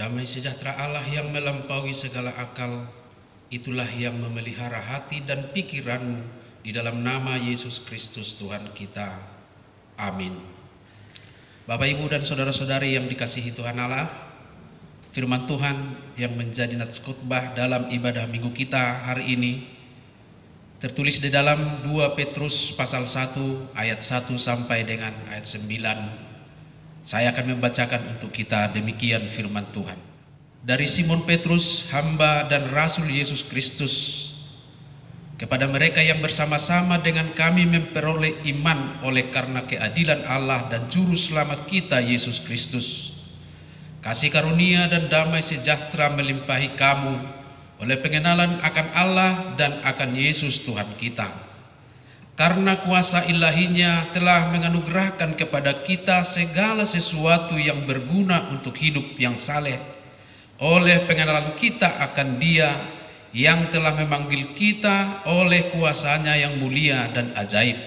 Damai sejahtera Allah yang melampaui segala akal, itulah yang memelihara hati dan pikiranmu di dalam nama Yesus Kristus Tuhan kita. Amin. Bapak, Ibu, dan saudara-saudari yang dikasihi Tuhan Allah, firman Tuhan yang menjadi nats khotbah dalam ibadah minggu kita hari ini tertulis di dalam 2 Petrus pasal 1 ayat 1 sampai dengan ayat 9. Saya akan membacakan untuk kita demikian firman Tuhan. Dari Simon Petrus, hamba dan Rasul Yesus Kristus, kepada mereka yang bersama-sama dengan kami memperoleh iman oleh karena keadilan Allah dan Juru Selamat kita Yesus Kristus. Kasih karunia dan damai sejahtera melimpahi kamu oleh pengenalan akan Allah dan akan Yesus Tuhan kita. Karena kuasa ilahinya telah menganugerahkan kepada kita segala sesuatu yang berguna untuk hidup yang saleh oleh pengenalan kita akan Dia yang telah memanggil kita oleh kuasanya yang mulia dan ajaib.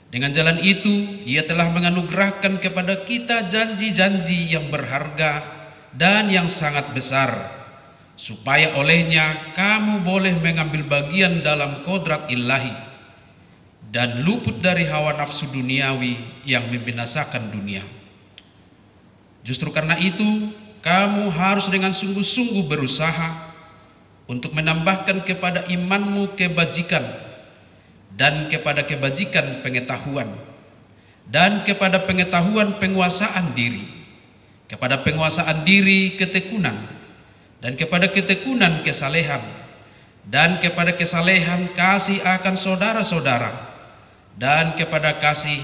Dengan jalan itu Ia telah menganugerahkan kepada kita janji-janji yang berharga dan yang sangat besar, supaya olehnya kamu boleh mengambil bagian dalam kodrat ilahi dan luput dari hawa nafsu duniawi yang membinasakan dunia. Justru karena itu, kamu harus dengan sungguh-sungguh berusaha untuk menambahkan kepada imanmu kebajikan, dan kepada kebajikan pengetahuan, dan kepada pengetahuan penguasaan diri, kepada penguasaan diri ketekunan, dan kepada ketekunan kesalehan, dan kepada kesalehan kasih akan saudara-saudara, dan kepada kasih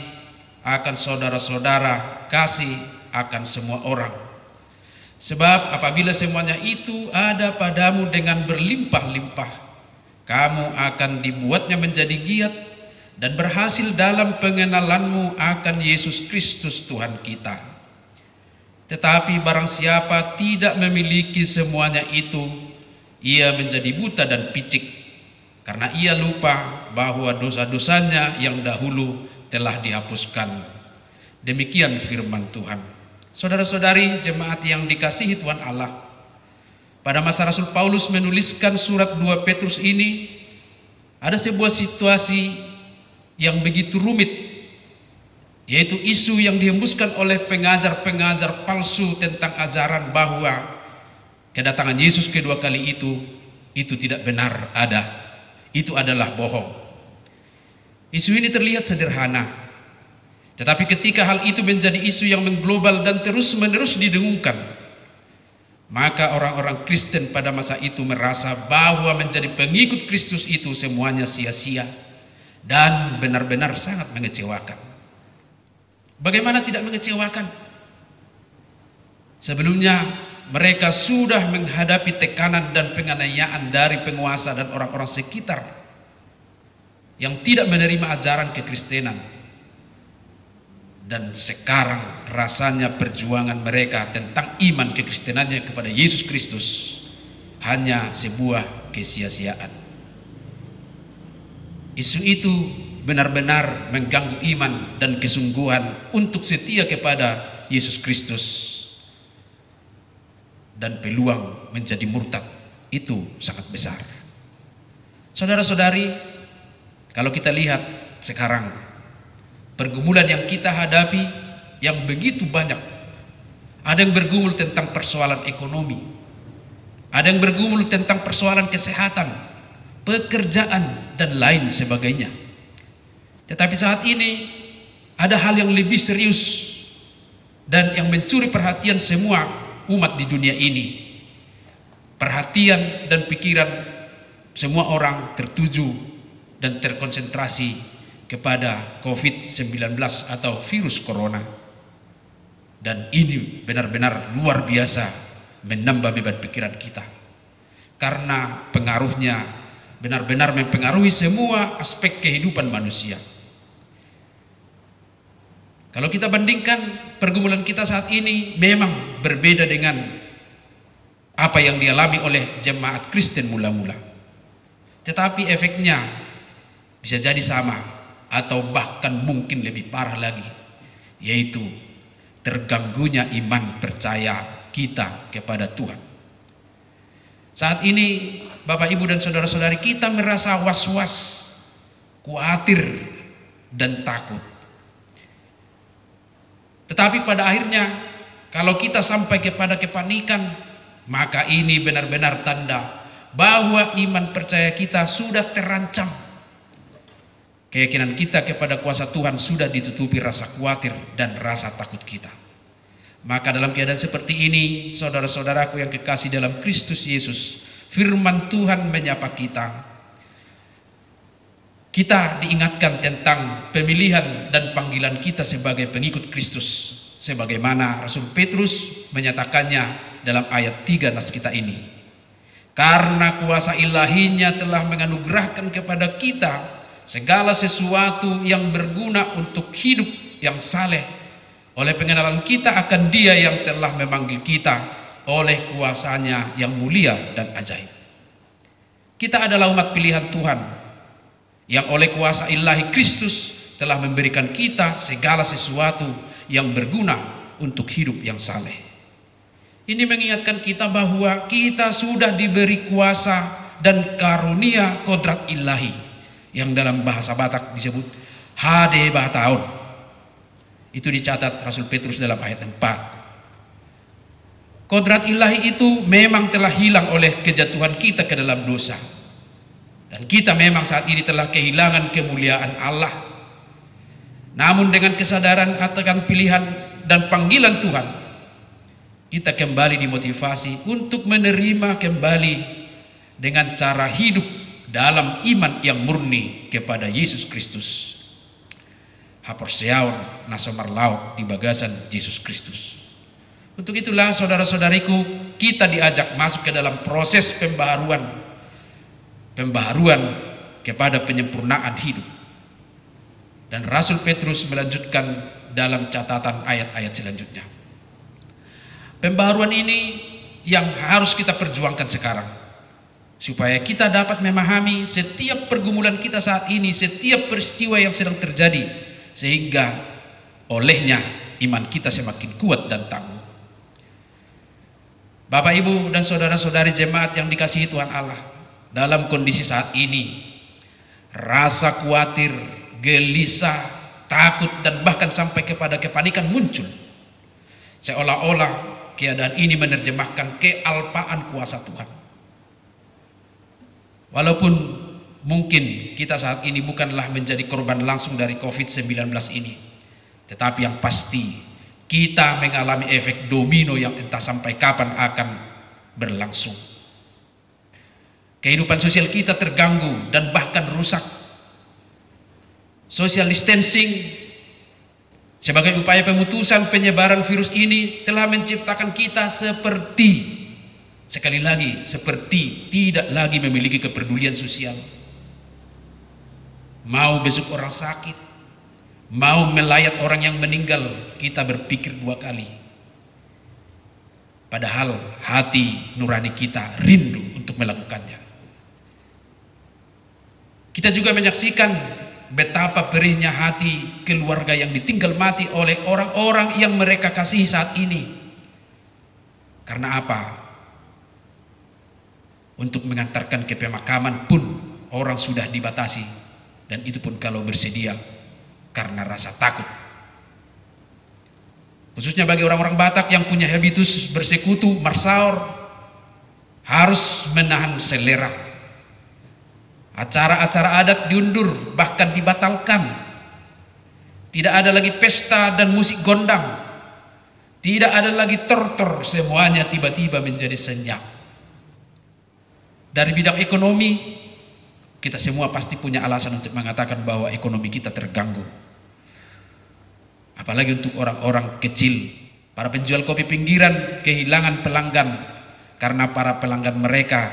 akan saudara-saudara kasih akan semua orang. Sebab apabila semuanya itu ada padamu dengan berlimpah-limpah, kamu akan dibuatnya menjadi giat dan berhasil dalam pengenalanmu akan Yesus Kristus Tuhan kita. Tetapi barang siapa tidak memiliki semuanya itu, ia menjadi buta dan picik, karena ia lupa bahwa dosa-dosanya yang dahulu telah dihapuskan. Demikian firman Tuhan. Saudara-saudari jemaat yang dikasihi Tuhan Allah, pada masa Rasul Paulus menuliskan surat 2 Petrus ini, ada sebuah situasi yang begitu rumit, yaitu isu yang dihembuskan oleh pengajar-pengajar palsu tentang ajaran bahwa kedatangan Yesus kedua kali itu tidak benar ada. Itu adalah bohong. Isu ini terlihat sederhana, tetapi ketika hal itu menjadi isu yang mengglobal dan terus-menerus didengungkan, maka orang-orang Kristen pada masa itu merasa bahwa menjadi pengikut Kristus itu semuanya sia-sia dan benar-benar sangat mengecewakan. Bagaimana tidak mengecewakan? Sebelumnya mereka sudah menghadapi tekanan dan penganiayaan dari penguasa dan orang-orang sekitar yang tidak menerima ajaran kekristenan. Dan sekarang rasanya perjuangan mereka tentang iman kekristenannya kepada Yesus Kristus hanya sebuah kesia-siaan. Isu itu benar-benar mengganggu iman dan kesungguhan untuk setia kepada Yesus Kristus. Dan peluang menjadi murtad itu sangat besar. Saudara-saudari, kalau kita lihat sekarang pergumulan yang kita hadapi yang begitu banyak. Ada yang bergumul tentang persoalan ekonomi, ada yang bergumul tentang persoalan kesehatan, pekerjaan, dan lain sebagainya. Tetapi saat ini ada hal yang lebih serius dan yang mencuri perhatian semua umat di dunia ini. Perhatian dan pikiran semua orang tertuju dan terkonsentrasi kepada COVID-19 atau virus corona. Dan ini benar-benar luar biasa menambah beban pikiran kita, karena pengaruhnya benar-benar mempengaruhi semua aspek kehidupan manusia. Kalau kita bandingkan pergumulan kita saat ini memang berbeda dengan apa yang dialami oleh jemaat Kristen mula-mula. Tetapi efeknya bisa jadi sama atau bahkan mungkin lebih parah lagi, yaitu terganggunya iman percaya kita kepada Tuhan. Saat ini Bapak, Ibu, dan saudara-saudari, kita merasa was-was, khawatir, dan takut. Tetapi pada akhirnya, kalau kita sampai kepada kepanikan, maka ini benar-benar tanda bahwa iman percaya kita sudah terancam. Keyakinan kita kepada kuasa Tuhan sudah ditutupi rasa khawatir dan rasa takut kita. Maka dalam keadaan seperti ini, saudara-saudaraku yang kekasih dalam Kristus Yesus, firman Tuhan menyapa kita. Kita diingatkan tentang pemilihan dan panggilan kita sebagai pengikut Kristus, sebagaimana Rasul Petrus menyatakannya dalam ayat 3 nas kita ini. Karena kuasa ilahinya telah menganugerahkan kepada kita segala sesuatu yang berguna untuk hidup yang saleh, oleh pengenalan kita akan Dia yang telah memanggil kita oleh kuasanya yang mulia dan ajaib. Kita adalah umat pilihan Tuhan yang oleh kuasa ilahi Kristus telah memberikan kita segala sesuatu yang berguna untuk hidup yang saleh. Ini mengingatkan kita bahwa kita sudah diberi kuasa dan karunia kodrat ilahi, yang dalam bahasa Batak disebut hade bataon. Itu dicatat Rasul Petrus dalam ayat 4. Kodrat ilahi itu memang telah hilang oleh kejatuhan kita ke dalam dosa. Dan kita memang saat ini telah kehilangan kemuliaan Allah. Namun dengan kesadaran akan pilihan dan panggilan Tuhan, kita kembali dimotivasi untuk menerima kembali dengan cara hidup dalam iman yang murni kepada Yesus Kristus. Haporseaon nasomar laut di bagasan Yesus Kristus. Untuk itulah saudara-saudariku, kita diajak masuk ke dalam proses pembaharuan kepada penyempurnaan hidup. Dan Rasul Petrus melanjutkan dalam catatan ayat-ayat selanjutnya. Pembaharuan ini yang harus kita perjuangkan sekarang, supaya kita dapat memahami setiap pergumulan kita saat ini, setiap peristiwa yang sedang terjadi, sehingga olehnya iman kita semakin kuat dan tangguh. Bapak, Ibu, dan saudara-saudari jemaat yang dikasihi Tuhan Allah, dalam kondisi saat ini, rasa khawatir, gelisah, takut, dan bahkan sampai kepada kepanikan muncul. Seolah-olah keadaan ini menerjemahkan kealpaan kuasa Tuhan. Walaupun mungkin kita saat ini bukanlah menjadi korban langsung dari COVID-19 ini, tetapi yang pasti kita mengalami efek domino yang entah sampai kapan akan berlangsung. Kehidupan sosial kita terganggu dan bahkan rusak. Social distancing sebagai upaya pemutusan penyebaran virus ini telah menciptakan kita seperti, sekali lagi, seperti tidak lagi memiliki kepedulian sosial. Mau besuk orang sakit, mau melayat orang yang meninggal, kita berpikir dua kali. Padahal hati nurani kita rindu untuk melakukannya. Kita juga menyaksikan betapa perihnya hati keluarga yang ditinggal mati oleh orang-orang yang mereka kasihi saat ini. Karena apa? Untuk mengantarkan ke pemakaman pun orang sudah dibatasi, dan itu pun kalau bersedia karena rasa takut. Khususnya bagi orang-orang Batak yang punya habitus bersekutu, marsaor, harus menahan selera. Acara-acara adat diundur, bahkan dibatalkan. Tidak ada lagi pesta dan musik gondang. Tidak ada lagi tortor, semuanya tiba-tiba menjadi senyap. Dari bidang ekonomi, kita semua pasti punya alasan untuk mengatakan bahwa ekonomi kita terganggu. Apalagi untuk orang-orang kecil, para penjual kopi pinggiran kehilangan pelanggan karena para pelanggan mereka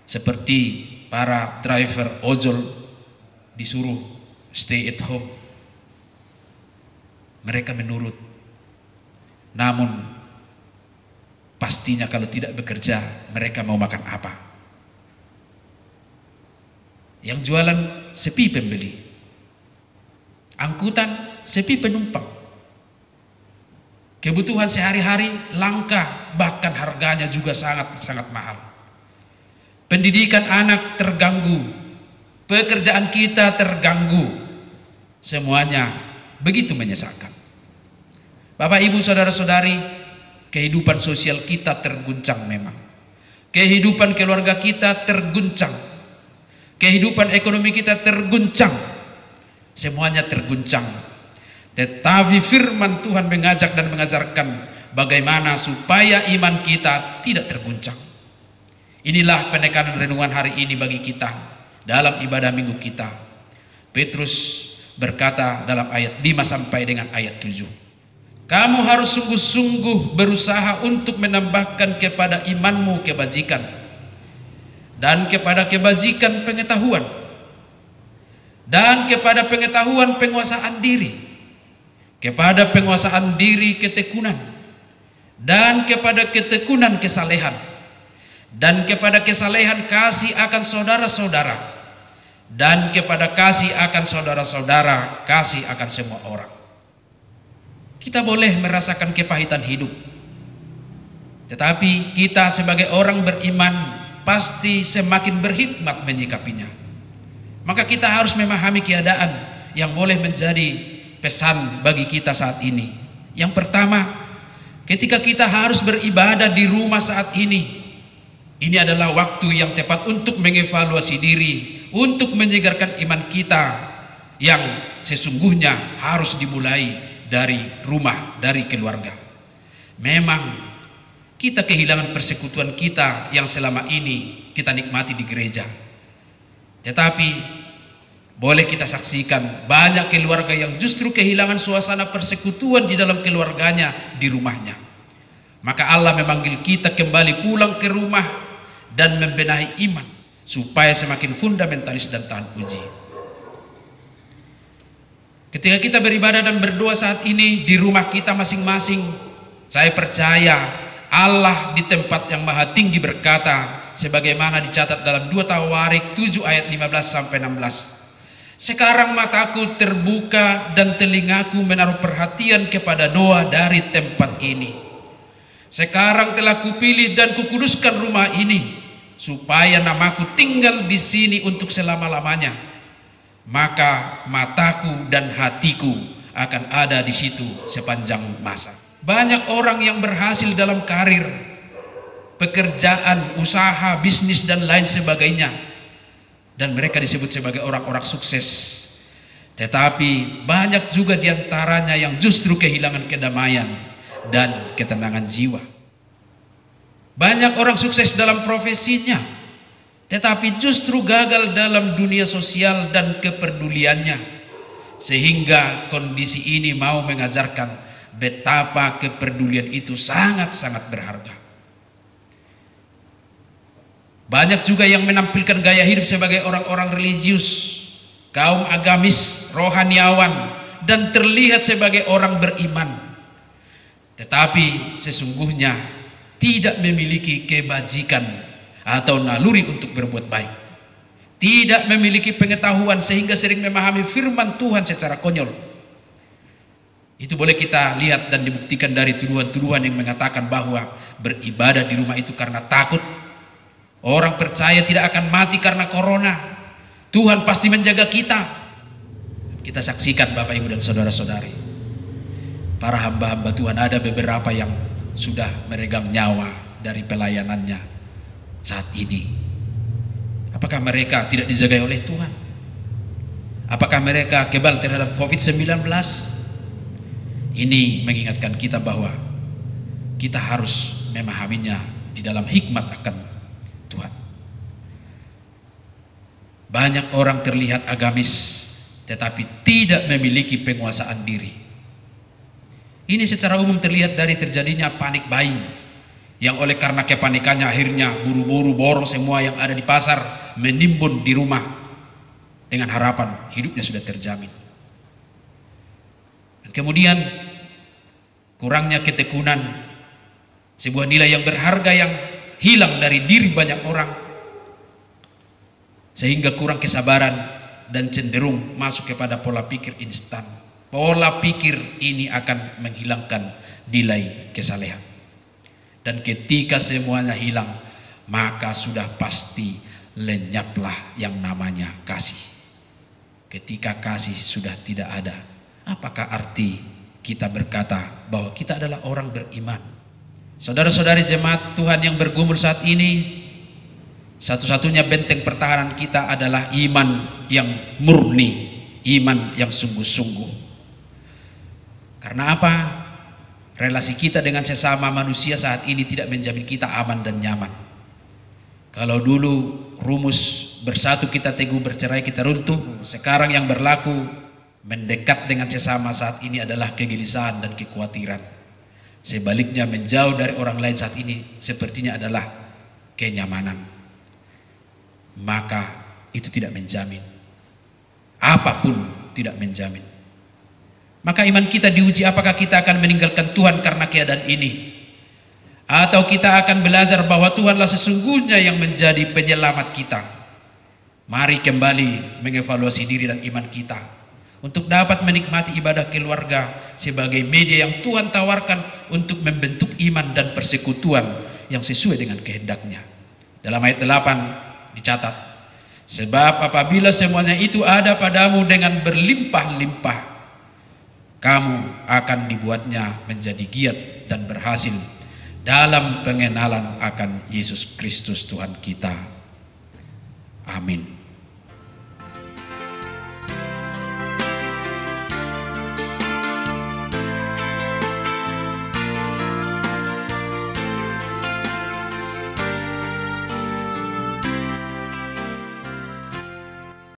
seperti para driver ojol disuruh stay at home. Mereka menurut. Namun pastinya kalau tidak bekerja, mereka mau makan apa? Yang jualan sepi pembeli, angkutan sepi penumpang. Kebutuhan sehari-hari langka, bahkan harganya juga sangat-sangat mahal. Pendidikan anak terganggu, pekerjaan kita terganggu, semuanya begitu menyesakan. Bapak, Ibu, saudara-saudari, kehidupan sosial kita terguncang memang. Kehidupan keluarga kita terguncang. Kehidupan ekonomi kita terguncang. Semuanya terguncang. Tetapi firman Tuhan mengajak dan mengajarkan bagaimana supaya iman kita tidak terguncang. Inilah penekanan renungan hari ini bagi kita dalam ibadah minggu kita. Petrus berkata dalam ayat 5 sampai dengan ayat 7. Kamu harus sungguh-sungguh berusaha untuk menambahkan kepada imanmu kebajikan, dan kepada kebajikan pengetahuan, dan kepada pengetahuan penguasaan diri, kepada penguasaan diri ketekunan, dan kepada ketekunan kesalehan, dan kepada kesalehan kasih akan saudara-saudara, dan kepada kasih akan saudara-saudara kasih akan semua orang. Kita boleh merasakan kepahitan hidup, tetapi kita sebagai orang beriman pasti semakin berhikmat menyikapinya. Maka kita harus memahami keadaan yang boleh menjadi pesan bagi kita saat ini. Yang pertama, ketika kita harus beribadah di rumah saat ini adalah waktu yang tepat untuk mengevaluasi diri, untuk menyegarkan iman kita yang sesungguhnya harus dimulai dari rumah, dari keluarga. Memang kita kehilangan persekutuan kita yang selama ini kita nikmati di gereja, tetapi boleh kita saksikan banyak keluarga yang justru kehilangan suasana persekutuan di dalam keluarganya, di rumahnya. Maka Allah memanggil kita kembali pulang ke rumah dan membenahi iman supaya semakin fundamentalis dan tahan uji. Ketika kita beribadah dan berdoa saat ini di rumah kita masing-masing, saya percaya Allah di tempat yang maha tinggi berkata sebagaimana dicatat dalam 2 Tawarik 7 ayat 15 sampai 16. Sekarang mataku terbuka dan telingaku menaruh perhatian kepada doa dari tempat ini. Sekarang telah kupilih dan kukuduskan rumah ini supaya namaku tinggal di sini untuk selama-lamanya. Maka mataku dan hatiku akan ada di situ sepanjang masa. Banyak orang yang berhasil dalam karir, pekerjaan, usaha, bisnis dan lain sebagainya, dan mereka disebut sebagai orang-orang sukses. Tetapi banyak juga diantaranya yang justru kehilangan kedamaian dan ketenangan jiwa. Banyak orang sukses dalam profesinya, tetapi justru gagal dalam dunia sosial dan kepeduliannya, sehingga kondisi ini mau mengajarkan betapa kepedulian itu sangat-sangat berharga. Banyak juga yang menampilkan gaya hidup sebagai orang-orang religius, kaum agamis, rohaniawan, dan terlihat sebagai orang beriman, tetapi sesungguhnya tidak memiliki kebajikan atau naluri untuk berbuat baik, tidak memiliki pengetahuan sehingga sering memahami firman Tuhan secara konyol. Itu boleh kita lihat dan dibuktikan dari tuduhan-tuduhan yang mengatakan bahwa beribadah di rumah itu karena takut, orang percaya tidak akan mati karena corona, Tuhan pasti menjaga kita. Kita saksikan Bapak, Ibu, dan saudara-saudari, para hamba-hamba Tuhan, ada beberapa yang sudah meregang nyawa dari pelayanannya saat ini. Apakah mereka tidak dijaga oleh Tuhan? Apakah mereka kebal terhadap COVID-19? Ini mengingatkan kita bahwa kita harus memahaminya di dalam hikmat akan Tuhan. Banyak orang terlihat agamis tetapi tidak memiliki penguasaan diri. Ini secara umum terlihat dari terjadinya panic buying, yang oleh karena kepanikannya akhirnya buru-buru borong semua yang ada di pasar, menimbun di rumah dengan harapan hidupnya sudah terjamin. Dan kemudian kurangnya ketekunan, sebuah nilai yang berharga yang hilang dari diri banyak orang, sehingga kurang kesabaran dan cenderung masuk kepada pola pikir instan, pola pikir ini akan menghilangkan nilai kesalehan. Dan ketika semuanya hilang, maka sudah pasti lenyaplah yang namanya kasih. Ketika kasih sudah tidak ada, apakah arti kita berkata bahwa kita adalah orang beriman? Saudara-saudari jemaat Tuhan yang bergumul saat ini, satu-satunya benteng pertahanan kita adalah iman yang murni, iman yang sungguh-sungguh. Karena apa? Relasi kita dengan sesama manusia saat ini tidak menjamin kita aman dan nyaman. Kalau dulu rumus bersatu kita teguh, bercerai kita runtuh, sekarang yang berlaku mendekat dengan sesama saat ini adalah kegelisahan dan kekhawatiran. Sebaliknya menjauh dari orang lain saat ini sepertinya adalah kenyamanan. Maka itu tidak menjamin. Apapun tidak menjamin. Maka iman kita diuji, apakah kita akan meninggalkan Tuhan karena keadaan ini, atau kita akan belajar bahwa Tuhanlah sesungguhnya yang menjadi penyelamat kita. Mari kembali mengevaluasi diri dan iman kita untuk dapat menikmati ibadah keluarga sebagai media yang Tuhan tawarkan untuk membentuk iman dan persekutuan yang sesuai dengan kehendaknya. Dalam ayat 8 dicatat, sebab apabila semuanya itu ada padamu dengan berlimpah-limpah, kamu akan dibuatnya menjadi giat dan berhasil dalam pengenalan akan Yesus Kristus Tuhan kita. Amin.